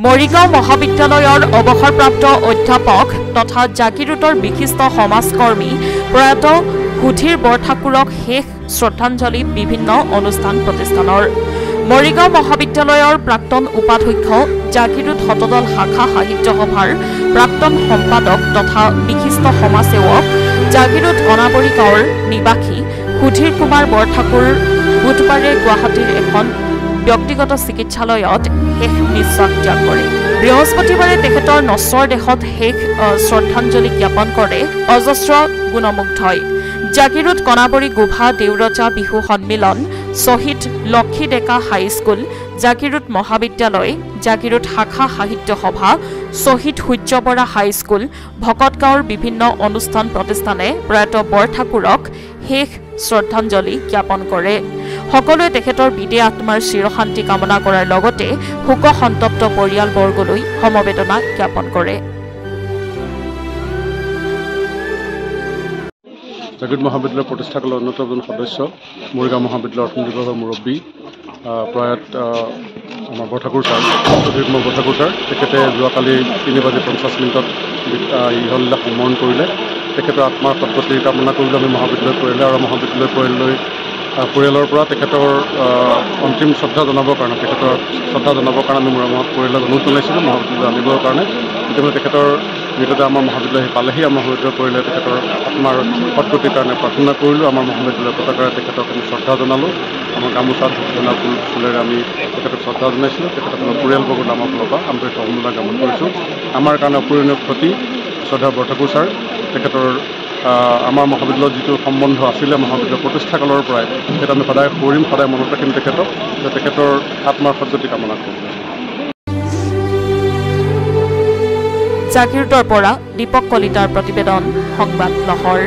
মৰিগাঁও মহাবিদ্যালয়ৰ অৱসৰপ্ৰাপ্ত অধ্যাপক তথা জাগিৰোডৰ বিশিষ্ট সমাজকৰ্মী প্ৰয়াত সুধীৰ বৰঠাকুৰক শেষ শ্ৰদ্ধাঞ্জলি বিভিন্ন অনুষ্ঠান প্ৰতিষ্ঠানৰ মৰিগাঁও মহাবিদ্যালয়ৰ প্ৰাক্তন উপাধ্যক্ষ জাগিৰোড শতদল শাখা সাহিত্য সভাৰ প্ৰাক্তন সম্পাদক তথা বিশিষ্ট সমাজসেৱক জাগিৰোড অনাবৰী গাঁৱৰ নিবাসী সুধীৰ কুমাৰ বৰঠাকুৰ বুধবাৰে গুৱাহাটীৰ এখন ব্যক্তিগত চিকিৎসালয়ত শেষ নিশ্বাস ত্যাগ কৰে। বৃহস্পতিবাৰে তেখেতৰ নশ্বৰ দেহত শেষ শ্ৰদ্ধাঞ্জলি জ্ঞাপন কৰে অজস্ৰ গুণমুগ্ধই। জাগিৰোড কণাবৰী গোভা দেউৰজা বিহু সন্মিলন, শ্বহীদ লক্ষী ডেকা হাইস্কুল, জাগিৰোড মহাবিদ্যালয়, জাগিৰোড শাখা সাহিত্য সভা, শ্বহীদ সূৰ্য বৰা হাইস্কুল, ভকতগাঁৱৰ বিভিন্ন অনুষ্ঠান প্ৰতিষ্ঠানে প্ৰয়াত বৰঠাকুৰক শেষ শ্ৰদ্ধাঞ্জলি জ্ঞাপন কৰে। সকলোৱে তেখেতৰ বিদেহ আত্মাৰ চিৰশান্তি কামনা কৰাৰ লগতে শোক সন্তপ্ত পৰিয়ালবৰ্গলৈ সমবেদনা জ্ঞাপন কৰে। জাগিৰোড মহাবিদ্যালয়ৰ প্ৰতিষ্ঠাকালৰ অন্যতম এজন সদস্য, মৰিগাঁও মহাবিদ্যালয়ৰ অৰ্থনীতি বিভাগৰ মুৰব্বী প্ৰয়াত আমাৰ বৰঠাকুৰ ছাৰ, সুধীৰ কুমাৰ বৰঠাকুৰ ছাৰ, তেখেতে যোৱাকালি 3:50 ইহলীলা সম্বৰণ কৰিলে। তেখেতৰ আত্মাৰ সদ্গতিৰ কামনা কৰিলোঁ আমি মহাবিদ্যালয় পৰিয়ালে, আৰু মহাবিদ্যালয় পৰিয়ালৰ পৰা তেখেতৰ অন্তিম শ্ৰদ্ধা জনাবৰ কাৰণে আমি মৰামত পৰিয়ালক অনুৰোধ জনাইছিলোঁ মহাবিদ্যালয় আনিবৰ কাৰণে। ইতিমধ্যে তেখেতৰ মৃতদেহ আমাৰ মহাবিদ্যালয় পালেহি। আমাৰ মহাবিদ্যালয় পৰিয়ালে তেখেতৰ আত্মাৰ সদ্গতিৰ কাৰণে প্ৰাৰ্থনা কৰিলোঁ। আমাৰ মহাবিদ্যালয়ৰ পতাকাৰে তেখেতক আমি শ্ৰদ্ধা জনালোঁ। আমাৰ গামোচাত ধূনা ফুলেৰে আমি তেখেতক শ্ৰদ্ধা জনাইছিলোঁ। তেখেতসকলৰ পৰিয়ালবৰ্গলৈ আমাৰ ফালৰ পৰা আন্তৰিক সমবেদনা জ্ঞাপন কৰিছোঁ। আমাৰ কাৰণে অপূৰণীয় ক্ষতি শ্ৰদ্ধা বৰঠাকুৰ ছাৰ। তেখেতৰ আমাৰ মহাবিদ্যালয়ত যিটো সম্বন্ধ আছিলে মহাবিদ্যালয় প্ৰতিষ্ঠাকালৰ পৰাই, তেখেত আমি সদায় কৰিম, সদায় মনত ৰাখিম তেখেতক, তেখেতৰ আত্মাৰ সদ্গতি কামনা কৰোঁ। জাগিৰোডৰ পৰা দীপক কলিতাৰ প্ৰতিবেদন, সংবাদ লহৰ।